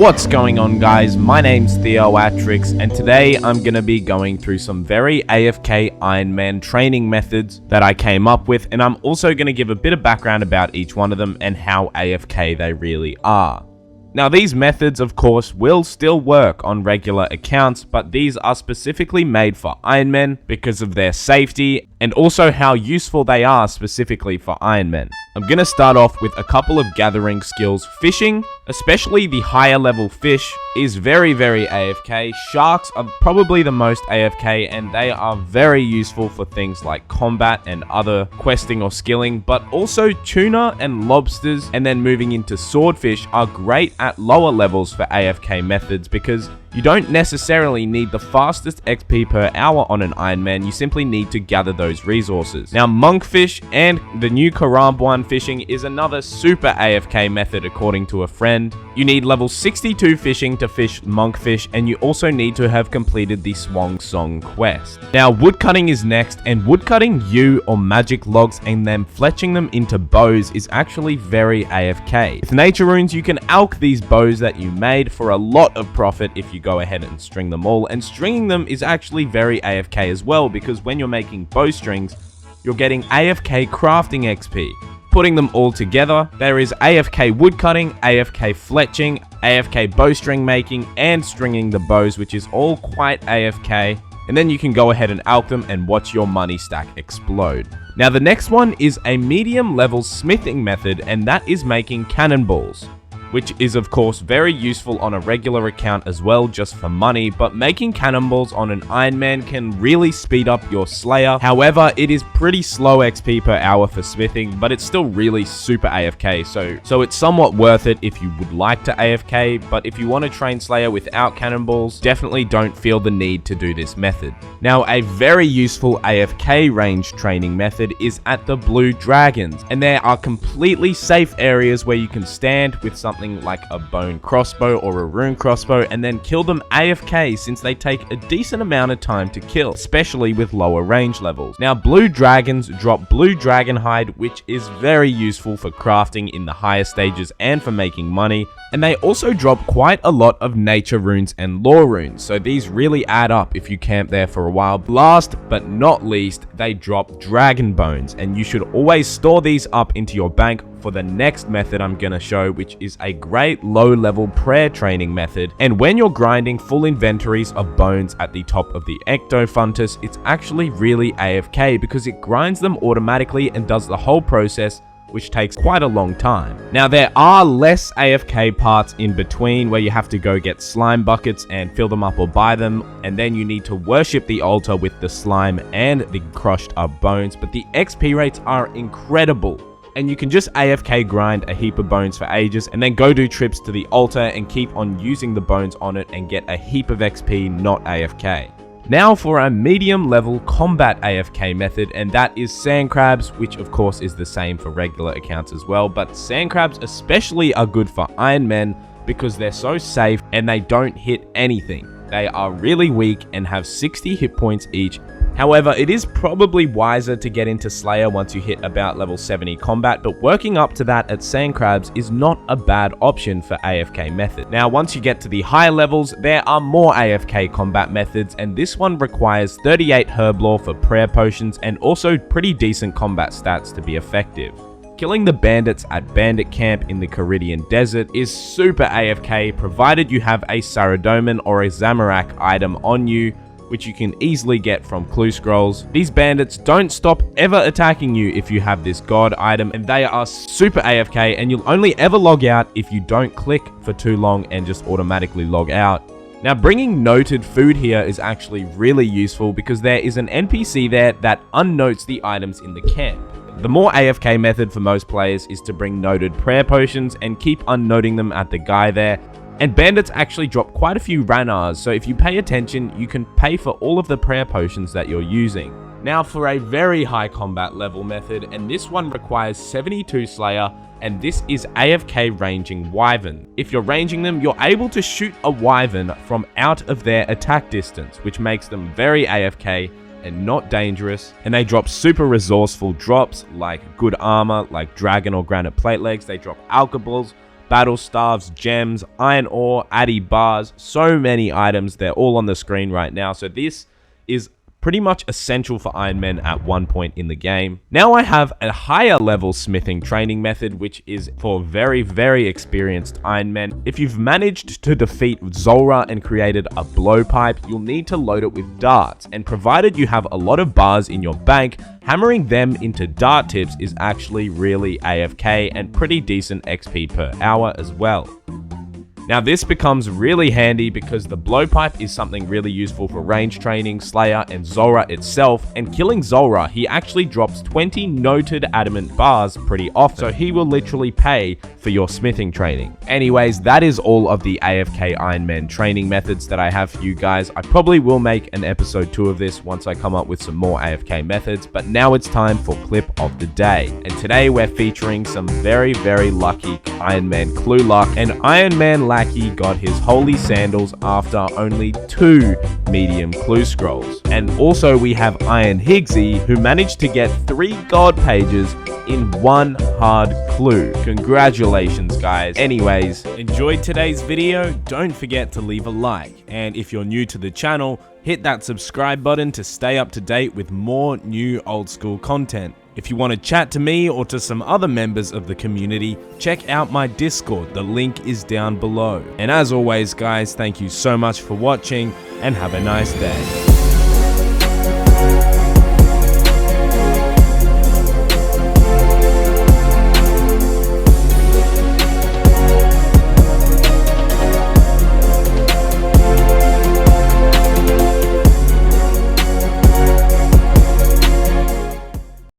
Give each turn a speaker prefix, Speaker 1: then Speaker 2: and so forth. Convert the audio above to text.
Speaker 1: What's going on, guys? My name's Theoatrix, and today I'm going to be going through some very AFK Ironman training methods that I came up with, and I'm also going to give a bit of background about each one of them and how AFK they really are. Now, these methods, of course, will still work on regular accounts, but these are specifically made for Ironmen because of their safety and also how useful they are specifically for Ironmen. I'm going to start off with a couple of gathering skills. Fishing, especially the higher level fish, is very AFK. Sharks are probably the most AFK, and they are very useful for things like combat and other questing or skilling, but also tuna and lobsters, and then moving into swordfish are great at lower levels for AFK methods because you don't necessarily need the fastest XP per hour on an Ironman, you simply need to gather those resources. Now, monkfish and the new Cannonballs fishing is another super AFK method according to a friend. You need level 62 fishing to fish monkfish, and you also need to have completed the Swan Song quest. Now, woodcutting is next, and woodcutting yew or magic logs and then fletching them into bows is actually very AFK. With nature runes, you can alch these bows that you made for a lot of profit if you go ahead and string them all, and stringing them is actually very AFK as well because when you're making bowstrings, you're getting AFK crafting XP. Putting them all together, there is AFK woodcutting, AFK fletching, AFK bowstring making, and stringing the bows, which is all quite AFK. And then you can go ahead and alch them and watch your money stack explode. Now, the next one is a medium level smithing method, and that is making cannonballs, which is of course very useful on a regular account as well, just for money, but making cannonballs on an Ironman can really speed up your slayer. However, it is pretty slow XP per hour for smithing, but it's still really super AFK, so it's somewhat worth it if you would like to AFK, but if you want to train slayer without cannonballs, definitely don't feel the need to do this method. Now, a very useful AFK range training method is at the Blue Dragons, and there are completely safe areas where you can stand with something like a bone crossbow or a rune crossbow and then kill them AFK, since they take a decent amount of time to kill, especially with lower range levels. Now, Blue Dragons drop blue dragon hide, which is very useful for crafting in the higher stages and for making money, and they also drop quite a lot of nature runes and lore runes, so these really add up if you camp there for a while. Last but not least, they drop dragon bones, and you should always store these up into your bank for the next method I'm gonna show, which is a great low-level prayer training method. And when you're grinding full inventories of bones at the top of the Ectofuntus, it's actually really AFK because it grinds them automatically and does the whole process, which takes quite a long time. Now, there are less AFK parts in between where you have to go get slime buckets and fill them up or buy them, and then you need to worship the altar with the slime and the crushed up bones, but the XP rates are incredible. And you can just AFK grind a heap of bones for ages and then go do trips to the altar and keep on using the bones on it and get a heap of XP, not AFK. Now for a medium level combat AFK method, and that is sand crabs, which of course is the same for regular accounts as well, but sand crabs especially are good for Ironmen because they're so safe and they don't hit anything. They are really weak and have 60 hit points each. However, it is probably wiser to get into Slayer once you hit about level 70 combat, but working up to that at Sand Crabs is not a bad option for AFK method. Now, once you get to the higher levels, there are more AFK combat methods, and this one requires 38 herb lore for prayer potions and also pretty decent combat stats to be effective. Killing the bandits at Bandit Camp in the Caridian Desert is super AFK, provided you have a Saradomin or a Zamorak item on you, which you can easily get from clue scrolls. These bandits don't stop ever attacking you if you have this god item, and they are super AFK, and you'll only ever log out if you don't click for too long and just automatically log out. Now, bringing noted food here is actually really useful because there is an NPC there that unnotes the items in the camp. The more AFK method for most players is to bring noted prayer potions and keep unnoting them at the guy there. And bandits actually drop quite a few Ranars, so if you pay attention, you can pay for all of the prayer potions that you're using. Now for a very high combat level method, and this one requires 72 Slayer, and this is AFK ranging Wyvern. If you're ranging them, you're able to shoot a Wyvern from out of their attack distance, which makes them very AFK and not dangerous, and they drop super resourceful drops like good armor, like dragon or granite plate legs. They drop alkables, battle staves, gems, iron ore, addy bars, so many items. They're all on the screen right now. So this is pretty much essential for Ironmen at one point in the game. Now I have a higher level smithing training method, which is for very, very experienced Ironmen. If you've managed to defeat Zulrah and created a blowpipe, you'll need to load it with darts, and provided you have a lot of bars in your bank, hammering them into dart tips is actually really AFK and pretty decent XP per hour as well. Now this becomes really handy because the blowpipe is something really useful for range training, Slayer, and Zulrah itself, and killing Zulrah, he actually drops 20 noted adamant bars pretty often, so he will literally pay for your smithing training. Anyways, that is all of the AFK Ironman training methods that I have for you guys. I probably will make an episode 2 of this once I come up with some more AFK methods, but now it's time for clip of the day. And today we're featuring some very, very lucky Ironman clue luck, and IronManMakkie got his holy sandals after only 2 medium clue scrolls. And also we have Higgsie, who managed to get 3 god pages in 1 hard clue. Congratulations, guys. Anyways, enjoyed today's video? Don't forget to leave a like, and if you're new to the channel, hit that subscribe button to stay up to date with more new old school content. If you want to chat to me or to some other members of the community, check out my Discord, the link is down below. And as always guys, thank you so much for watching and have a nice day.